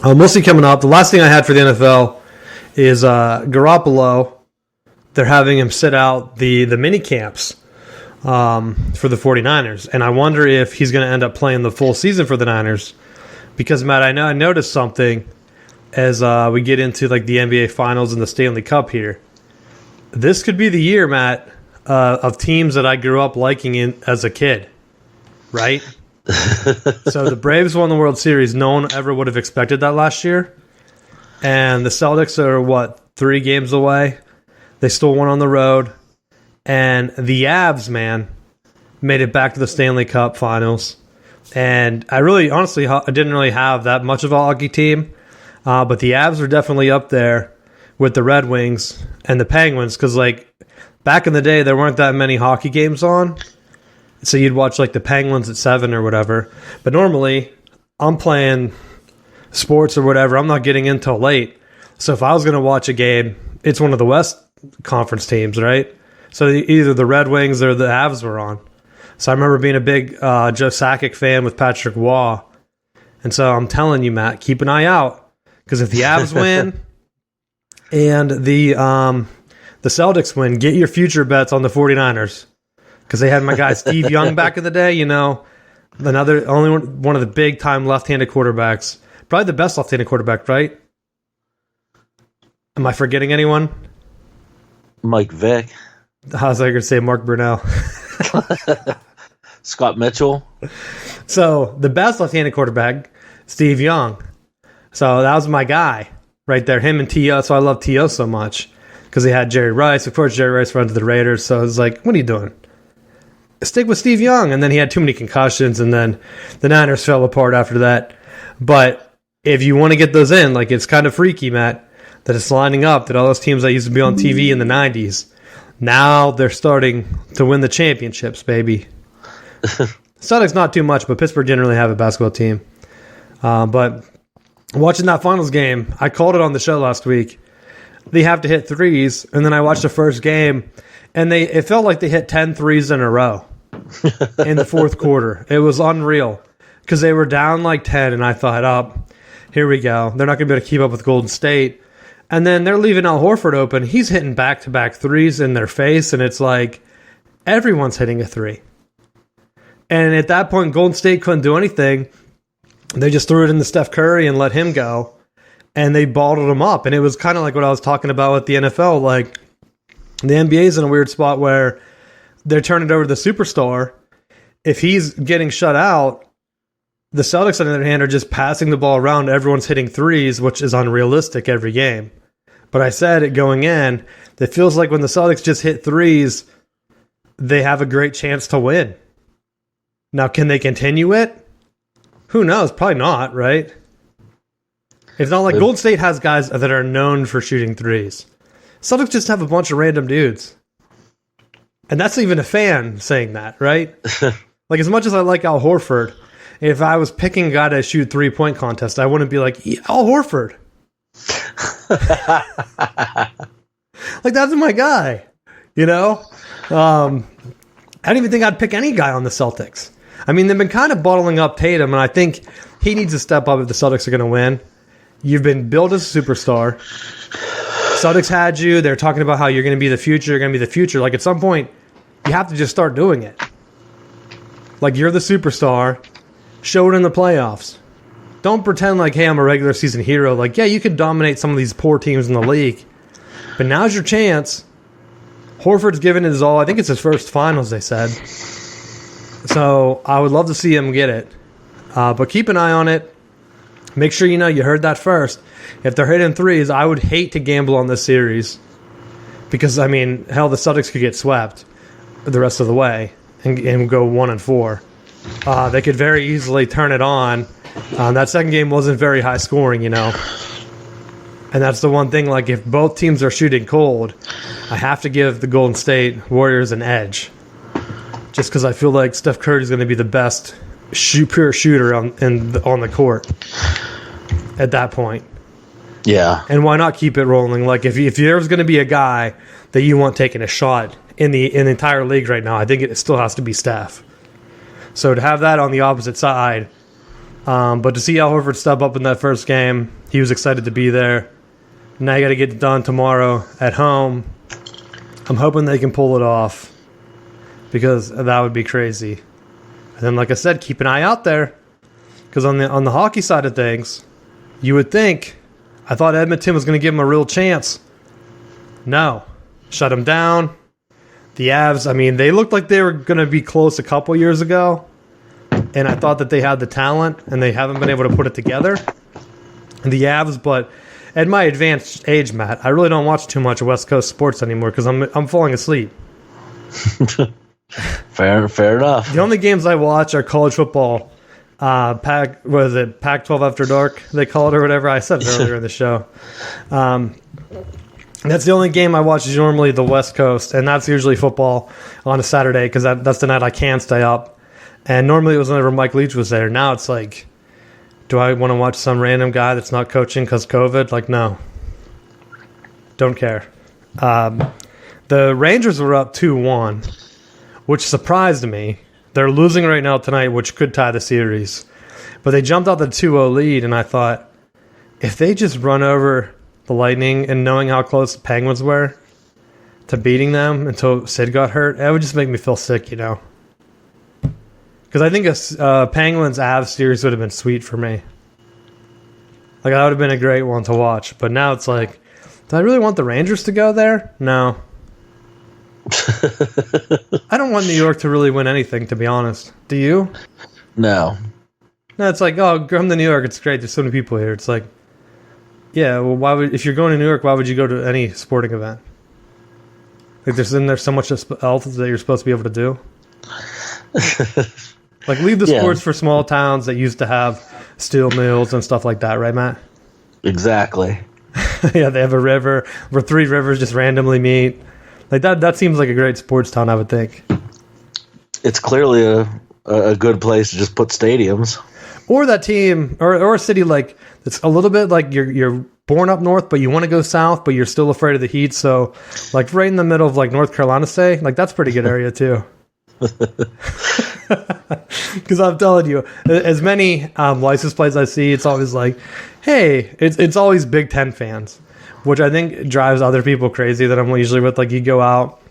[SPEAKER 1] we'll see coming up. The last thing I had for the NFL is Garoppolo. They're having him sit out the mini camps for the 49ers. And I wonder if he's going to end up playing the full season for the Niners. Because, Matt, I noticed something as we get into like the NBA Finals and the Stanley Cup here. This could be the year, Matt, of teams that I grew up liking as a kid, right? So the Braves won the World Series. No one ever would have expected that last year. And the Celtics are, 3 games away? They still won on the road. And the Avs, man, made it back to the Stanley Cup Finals. And I didn't really have that much of a hockey team. But the Avs are definitely up there with the Red Wings and the Penguins. Because, like, back in the day, there weren't that many hockey games on. So you'd watch, like, the Penguins at 7 or whatever. But normally, I'm playing sports or whatever. I'm not getting in till late. So if I was going to watch a game, it's one of the West Conference teams, right? So either the Red Wings or the Avs were on. So I remember being a big Joe Sakic fan with Patrick Waugh. And so I'm telling you, Matt, keep an eye out. Because if the Avs win and the Celtics win, get your future bets on the 49ers. Because they had my guy Steve Young back in the day, only one of the big-time left-handed quarterbacks. Probably the best left-handed quarterback, right? Am I forgetting anyone?
[SPEAKER 2] Mike Vick.
[SPEAKER 1] I was going to say Mark Brunell.
[SPEAKER 2] Scott Mitchell.
[SPEAKER 1] So the best left-handed quarterback, Steve Young. So that was my guy right there. Him and T.O. So I love T.O. so much because they had Jerry Rice. Of course, Jerry Rice went to the Raiders. So I was like, what are you doing? Stick with Steve Young. And then he had too many concussions, and then the Niners fell apart after that. But if you want to get those in, like, it's kind of freaky, Matt, that it's lining up that all those teams that used to be on TV in the 90s, now they're starting to win the championships, baby. Celtics not too much, but Pittsburgh didn't really have a basketball team. But watching that finals game, I called it on the show last week. They have to hit threes, and then I watched the first game, and it felt like they hit 10 threes in a row in the fourth quarter. It was unreal because they were down like 10, and I thought, oh, here we go. They're not going to be able to keep up with Golden State. And then they're leaving Al Horford open. He's hitting back-to-back threes in their face, and it's like everyone's hitting a three. And at that point, Golden State couldn't do anything. They just threw it into Steph Curry and let him go. And they bottled him up. And it was kind of like what I was talking about with the NFL. Like, the NBA's in a weird spot where they're turning it over to the superstar. If he's getting shut out, the Celtics, on the other hand, are just passing the ball around. Everyone's hitting threes, which is unrealistic every game. But I said it going in, it feels like when the Celtics just hit threes, they have a great chance to win. Now, can they continue it? Who knows? Probably not, right? It's not like Golden State has guys that are known for shooting threes. Celtics just have a bunch of random dudes. And that's even a fan saying that, right? Like, as much as I like Al Horford, if I was picking a guy to shoot three-point contest, I wouldn't be like, Al Horford. Like, that's my guy, I don't even think I'd pick any guy on the Celtics. I mean, they've been kind of bottling up Tatum, and I think he needs to step up if the Celtics are going to win. You've been billed as a superstar. Celtics had you. They're talking about how you're going to be the future. You're going to be the future. Like, at some point, you have to just start doing it. Like, you're the superstar. Show it in the playoffs. Don't pretend like, hey, I'm a regular season hero. Like, yeah, you could dominate some of these poor teams in the league. But now's your chance. Horford's given it his all. I think it's his first finals, they said. So I would love to see him get it. But keep an eye on it. Make sure you heard that first. If they're hitting threes, I would hate to gamble on this series. Because, I mean, hell, the Celtics could get swept the rest of the way and go 1-4. They could very easily turn it on. That second game wasn't very high scoring, And that's the one thing, like, if both teams are shooting cold, I have to give the Golden State Warriors an edge. Just because I feel like Steph Curry is going to be the best pure shooter on the court at that point.
[SPEAKER 2] Yeah.
[SPEAKER 1] And why not keep it rolling? Like, if there's going to be a guy that you want taking a shot in the entire league right now, I think it still has to be Steph. So to have that on the opposite side, but to see Al Horford step up in that first game, he was excited to be there. Now you got to get it done tomorrow at home. I'm hoping they can pull it off because that would be crazy. And then, like I said, keep an eye out there because on the hockey side of things, you would think, I thought Edmonton was going to give him a real chance. No. Shut him down. The Avs, I mean, they looked like they were going to be close a couple years ago. And I thought that they had the talent, and they haven't been able to put it together. And the Avs, but at my advanced age, Matt, I really don't watch too much West Coast sports anymore because I'm falling asleep.
[SPEAKER 2] Fair enough.
[SPEAKER 1] The only games I watch are college football. Pac-12 After Dark, they call it, or whatever. I said it earlier in the show. That's the only game I watch is normally the West Coast, and that's usually football on a Saturday because that's the night I can stay up. And normally it was whenever Mike Leach was there. Now it's like, do I want to watch some random guy that's not coaching because COVID? Like, no. Don't care. The Rangers were up 2-1, which surprised me They're losing right now tonight, which could tie the series. But they jumped out the 2-0 lead, and I thought, if they just run over the Lightning and knowing how close the Penguins were to beating them until Sid got hurt, that would just make me feel sick, you know? Because I think a Penguins-Avs series would have been sweet for me. Like, that would have been a great one to watch. But now it's like, do I really want the Rangers to go there? No. I don't want New York to really win anything, to be honest. Do you?
[SPEAKER 2] No.
[SPEAKER 1] No, it's like, oh, come to New York. It's great. There's so many people here. It's like, yeah, well, why would, if you're going to New York, why would you go to any sporting event? Like, there's so much else that you're supposed to be able to do. Like, leave the sports for small towns that used to have steel mills and stuff like that, right, Matt?
[SPEAKER 2] Exactly.
[SPEAKER 1] Yeah, they have a river where 3 rivers just randomly meet. Like, that seems like a great sports town, I would think.
[SPEAKER 2] It's clearly a good place to just put stadiums.
[SPEAKER 1] Or that team, or a city like, it's a little bit like you're born up north, but you want to go south, but you're still afraid of the heat. So, like, right in the middle of, like, North Carolina, say, like, that's a pretty good area, too. Because I'm telling you, as many license plates I see, it's always like, hey, it's always Big Ten fans, which I think drives other people crazy that I'm usually with. Like, you go out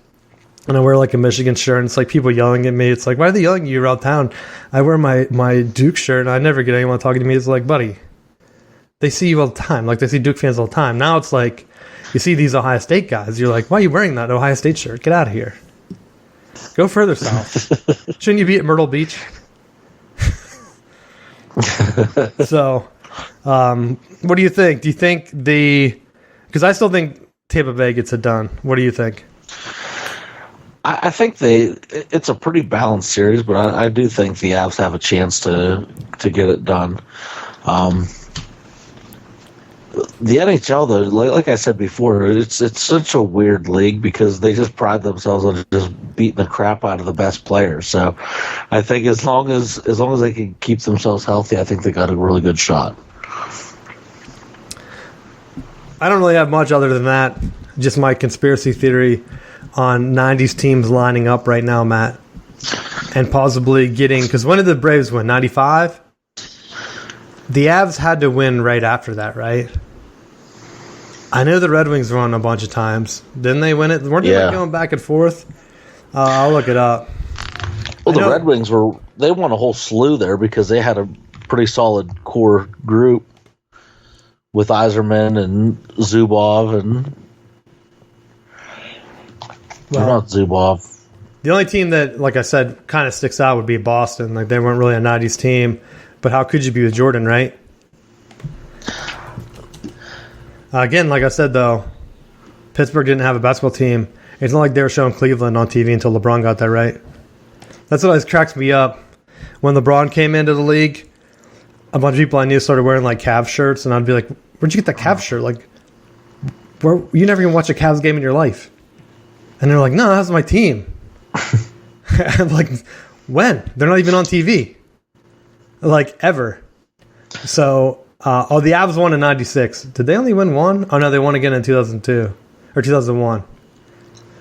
[SPEAKER 1] and I wear like a Michigan shirt and it's like people yelling at me. It's like, why are they yelling at you around town? I wear my Duke shirt and I never get anyone talking to me. It's like, buddy, they see you all the time. Like, they see Duke fans all the time. Now it's like, you see these Ohio State guys. You're like, why are you wearing that Ohio State shirt? Get out of here. Go further south. Shouldn't you be at Myrtle Beach? So, what do you think? Do you think because I still think Tampa Bay gets it done. What do you think?
[SPEAKER 2] I think it's a pretty balanced series, but I do think the Avs have a chance to get it done. The NHL, though, like I said before, it's such a weird league because they just pride themselves on just beating the crap out of the best players. So I think as long as they can keep themselves healthy, I think they got a really good shot.
[SPEAKER 1] I don't really have much other than that. Just my conspiracy theory on 90s teams lining up right now, Matt, and possibly getting, because when did the Braves win? 95? The Avs had to win right after that, right? I know the Red Wings won a bunch of times. Didn't they win it? Weren't they like going back and forth? I'll look it up.
[SPEAKER 2] Well, the Red Wings they won a whole slew there because they had a pretty solid core group with Yzerman and Zubov and not Zubov.
[SPEAKER 1] The only team that, like I said, kind of sticks out would be Boston. Like, they weren't really a 90s team. But how could you be with Jordan, right? Again, like I said, though, Pittsburgh didn't have a basketball team. It's not like they were showing Cleveland on TV until LeBron got there, right? That's what always cracks me up. When LeBron came into the league, a bunch of people I knew started wearing, like, Cavs shirts, and I'd be like, where'd you get that Cavs shirt? Like, you never even watch a Cavs game in your life. And they're like, no, that's my team. I'm like, when? They're not even on TV. Like, ever. So, the Avs won in 96. Did they only win one? Oh, no, they won again in 2002. Or 2001.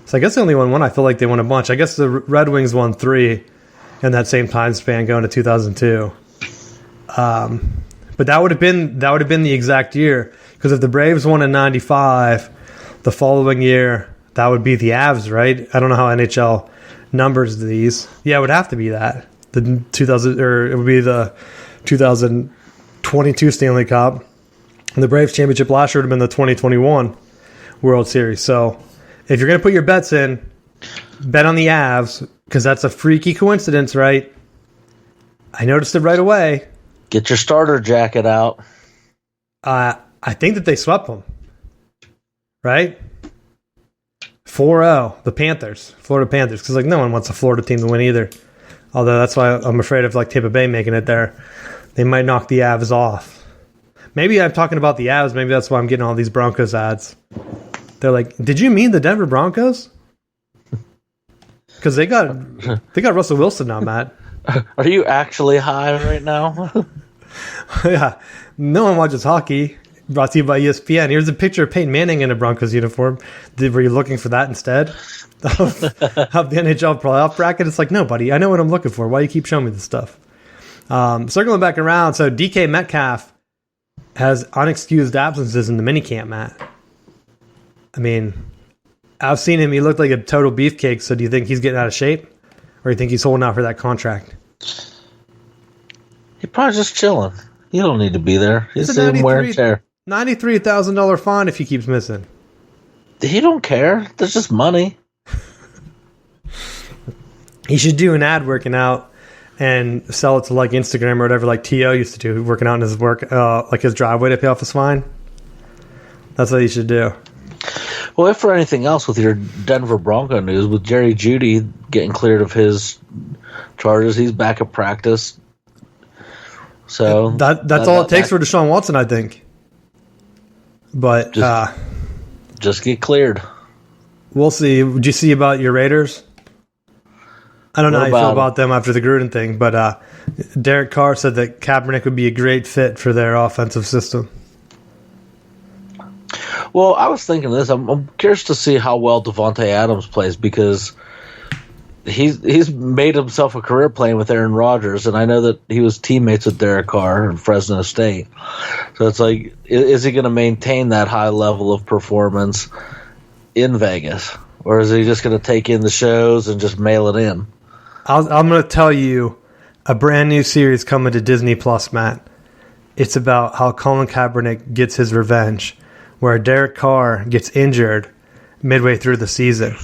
[SPEAKER 1] So I guess they only won one. I feel like they won a bunch. I guess the Red Wings won 3 in that same time span going to 2002. But that would have been the exact year. Because if the Braves won in 95, the following year, that would be the Avs, right? I don't know how NHL numbers these. Yeah, it would have to be that. The 2000, or it would be the 2022 Stanley Cup. And the Braves championship last year would have been the 2021 World Series. So if you're going to put your bets in, bet on the Avs, because that's a freaky coincidence, right? I noticed it right away.
[SPEAKER 2] Get your starter jacket out.
[SPEAKER 1] I think that they swept them. Right? 4-0, the Panthers, Florida Panthers. Because, like, no one wants a Florida team to win either. Although that's why I'm afraid of, like, Tampa Bay making it there. They might knock the Avs off. Maybe I'm talking about the Avs. Maybe that's why I'm getting all these Broncos ads. They're like, did you mean the Denver Broncos? Because they got Russell Wilson now, Matt.
[SPEAKER 2] Are you actually high right now?
[SPEAKER 1] Yeah. No one watches hockey. Brought to you by ESPN. Here's a picture of Peyton Manning in a Broncos uniform. Were you looking for that instead of the NHL playoff bracket? It's like, no, buddy, I know what I'm looking for. Why do you keep showing me this stuff? Circling back around, so DK Metcalf has unexcused absences in the minicamp, Matt. I mean, I've seen him. He looked like a total beefcake. So do you think he's getting out of shape? Or do you think he's holding out for that contract?
[SPEAKER 2] He's probably just chilling. You don't need to be there. He's sitting wear and tear.
[SPEAKER 1] $93,000 fine if he keeps missing.
[SPEAKER 2] He don't care. There's just money.
[SPEAKER 1] He should do an ad working out and sell it to like Instagram or whatever, like T.O. used to do, working out in his work, like his driveway to pay off his fine. That's what he should do.
[SPEAKER 2] Well, if for anything else, with your Denver Bronco news, with Jerry Jeudy getting cleared of his charges, he's back at practice. So
[SPEAKER 1] that's all it takes for Deshaun Watson, I think. But
[SPEAKER 2] just get cleared.
[SPEAKER 1] We'll see. Would you see about your Raiders? I don't know how you feel about them after the Gruden thing, but Derek Carr said that Kaepernick would be a great fit for their offensive system.
[SPEAKER 2] Well, I was thinking this. I'm curious to see how well Devontae Adams plays, because he's made himself a career playing with Aaron Rodgers, and I know that he was teammates with Derek Carr in Fresno State. So it's like, is he going to maintain that high level of performance in Vegas, or is he just going to take in the shows and just mail it in?
[SPEAKER 1] I'm going to tell you a brand new series coming to Disney Plus, Matt. It's about how Colin Kaepernick gets his revenge, where Derek Carr gets injured midway through the season.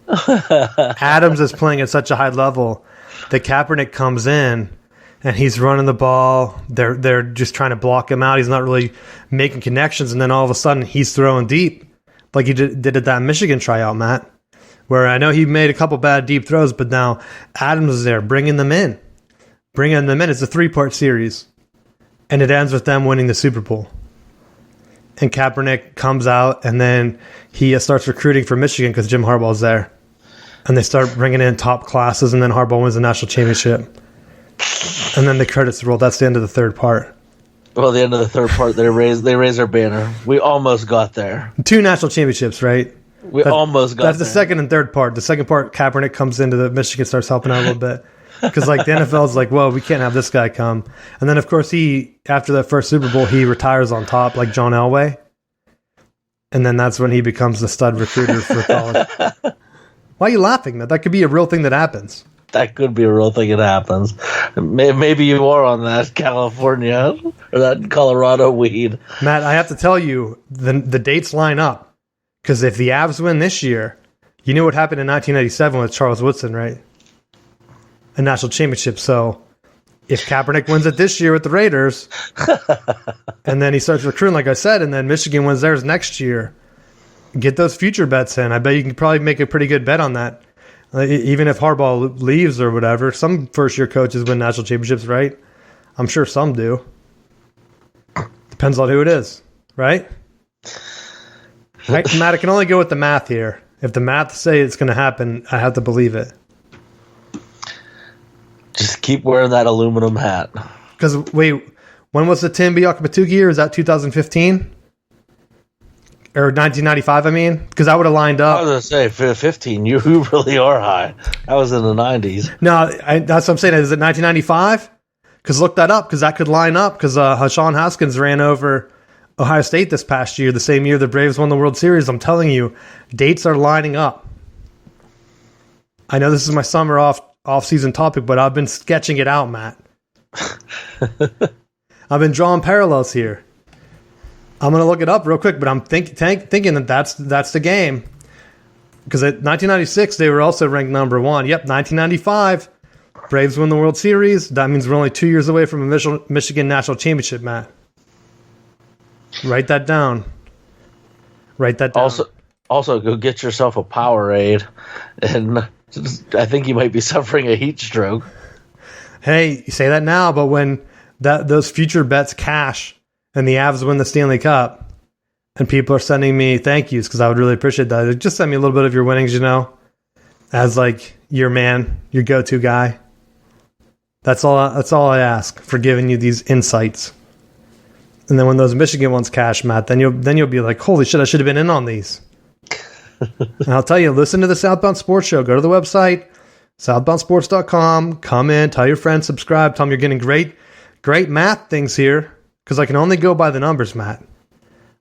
[SPEAKER 1] Adams is playing at such a high level that Kaepernick comes in and he's running the ball. They're just trying to block him out. He's not really making connections, and then all of a sudden he's throwing deep, like he did at that Michigan tryout, Matt, where I know he made a couple bad deep throws, but now Adams is there bringing them in. It's a 3-part series, and it ends with them winning the Super Bowl. And Kaepernick comes out, and then he starts recruiting for Michigan because Jim Harbaugh's there. And they start bringing in top classes, and then Harbaugh wins the national championship. And then the credits roll. That's the end of the third part.
[SPEAKER 2] Well, the end of the third part, they raise their banner. We almost got there.
[SPEAKER 1] 2 national championships, right?
[SPEAKER 2] Almost got there.
[SPEAKER 1] That's the second and third part. The second part, Kaepernick comes into the Michigan, starts helping out a little bit. Because like the NFL's like, whoa, we can't have this guy come. And then, of course, after that first Super Bowl, he retires on top like John Elway. And then that's when he becomes the stud recruiter for college. Why are you laughing, man? That could be a real thing that happens.
[SPEAKER 2] That could be a real thing that happens. Maybe you are on that California or that Colorado weed.
[SPEAKER 1] Matt, I have to tell you, the dates line up. Because if the Avs win this year, you knew what happened in 1997 with Charles Woodson, right? A national championship. So if Kaepernick wins it this year with the Raiders, and then he starts recruiting, like I said, and then Michigan wins theirs next year, get those future bets in. I bet you can probably make a pretty good bet on that. Even if Harbaugh leaves or whatever, some first-year coaches win national championships, right? I'm sure some do. Depends on who it is, right? Right, Matt, I can only go with the math here. If the math say it's going to happen, I have to believe it.
[SPEAKER 2] Just keep wearing that aluminum hat.
[SPEAKER 1] Because, wait, when was the Tim Biakabatuki year? Is that 2015? Or 1995, I mean? Because I would have lined up.
[SPEAKER 2] I was going to say, for 15, you really are high. I was in the 90s.
[SPEAKER 1] No, that's what I'm saying. Is it 1995? Because look that up, because that could line up. Because Hashawn Haskins ran over Ohio State this past year, the same year the Braves won the World Series. I'm telling you, dates are lining up. I know this is my summer off-season topic, but I've been sketching it out, Matt. I've been drawing parallels here. I'm going to look it up real quick, but I'm thinking that that's the game. Because at 1996, they were also ranked number 1. Yep, 1995, Braves win the World Series. That means we're only 2 years away from a Michigan national championship, Matt. Write that down.
[SPEAKER 2] Also, go get yourself a Powerade, and I think you might be suffering a heat stroke.
[SPEAKER 1] Hey, you say that now, but when those future bets cash and the Avs win the Stanley Cup, and people are sending me thank yous because I would really appreciate that. Just send me a little bit of your winnings, as like your man, your go-to guy. That's all I ask for giving you these insights. And then when those Michigan ones cash, Matt, then you'll be like, holy shit, I should have been in on these. And I'll tell you, listen to the Southbound Sports Show. Go to the website, southboundsports.com. Come in, tell your friends, subscribe. Tell them you're getting great math things here, because I can only go by the numbers, Matt.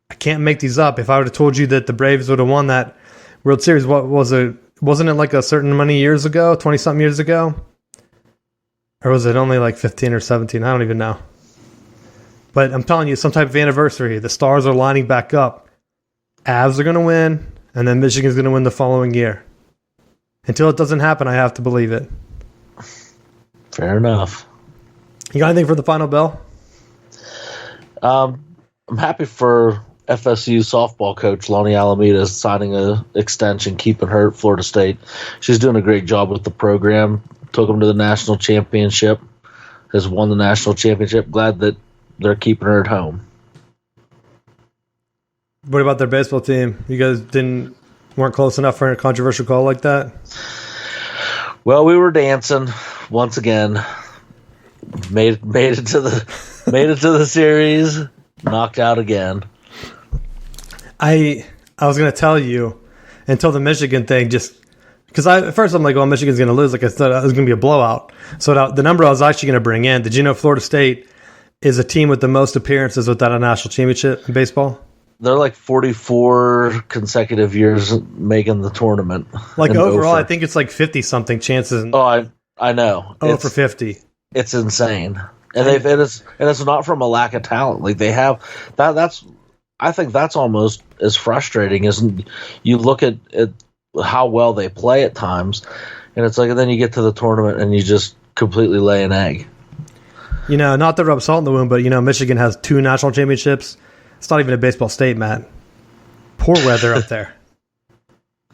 [SPEAKER 1] I can't make these up. If I would have told you that the Braves would have won that World Series, what was it? Wasn't it like a certain many years ago, 20-something years ago? Or was it only like 15 or 17? I don't even know. But I'm telling you, some type of anniversary. The stars are lining back up. Avs are going to win, and then Michigan's going to win the following year. Until it doesn't happen, I have to believe it.
[SPEAKER 2] Fair enough.
[SPEAKER 1] You got anything for the final bell?
[SPEAKER 2] I'm happy for FSU softball coach Lonnie Alameda signing an extension, keeping her at Florida State. She's doing a great job with the program. Took them to the national championship. Has won the national championship. Glad that they're keeping her at home.
[SPEAKER 1] What about their baseball team? You guys weren't close enough for a controversial call like that?
[SPEAKER 2] Well, we were dancing once again. Made it to the series. Knocked out again.
[SPEAKER 1] I was going to tell you until the Michigan thing, just because at first I'm like, well, Michigan's going to lose. Like I thought it was going to be a blowout. So the number I was actually going to bring in, did you know Florida State is a team with the most appearances without a national championship in baseball?
[SPEAKER 2] They're like 44 consecutive years making the tournament.
[SPEAKER 1] Like overall, I think it's like 50-something chances.
[SPEAKER 2] Oh, I know.
[SPEAKER 1] For 50.
[SPEAKER 2] It's insane. And it's not from a lack of talent. Like they have that's I think that's almost as frustrating as you look at how well they play at times, and it's like, and then you get to the tournament and you just completely lay an egg.
[SPEAKER 1] You know, not to rub salt in the wound, but you know, Michigan has 2 national championships. It's not even a baseball state, Matt. Poor weather up there.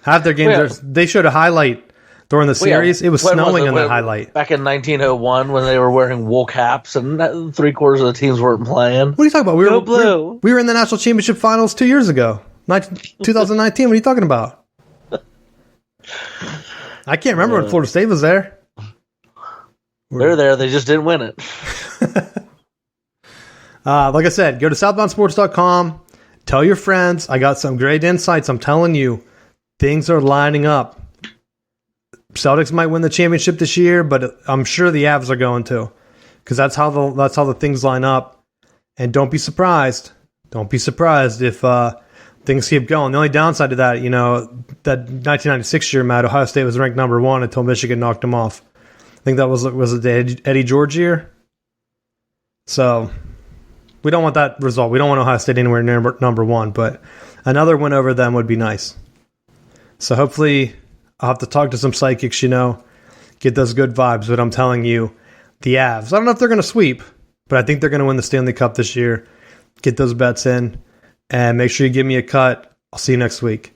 [SPEAKER 1] Half their games, they showed a highlight during the series. It was snowing in that highlight.
[SPEAKER 2] Back in 1901 when they were wearing wool caps and 3/4 of the teams weren't playing.
[SPEAKER 1] What are you talking about? We were in the national championship finals 2 years ago. 2019. What are you talking about? I can't remember when Florida State was there.
[SPEAKER 2] They're there. They just didn't win it.
[SPEAKER 1] Like I said, go to southboundsports.com. Tell your friends. I got some great insights. I'm telling you, things are lining up. Celtics might win the championship this year, but I'm sure the Avs are going to, because that's how the things line up. And don't be surprised. Don't be surprised if things keep going. The only downside to that, you know, that 1996 year, Matt, Ohio State was ranked number 1 until Michigan knocked them off. I think that was it the Eddie George year. So we don't want that result. We don't want Ohio State anywhere near number 1, but another win over them would be nice. So hopefully I'll have to talk to some psychics, you know, get those good vibes. But I'm telling you, the Avs, I don't know if they're going to sweep, but I think they're going to win the Stanley Cup this year. Get those bets in, and make sure you give me a cut. I'll see you next week.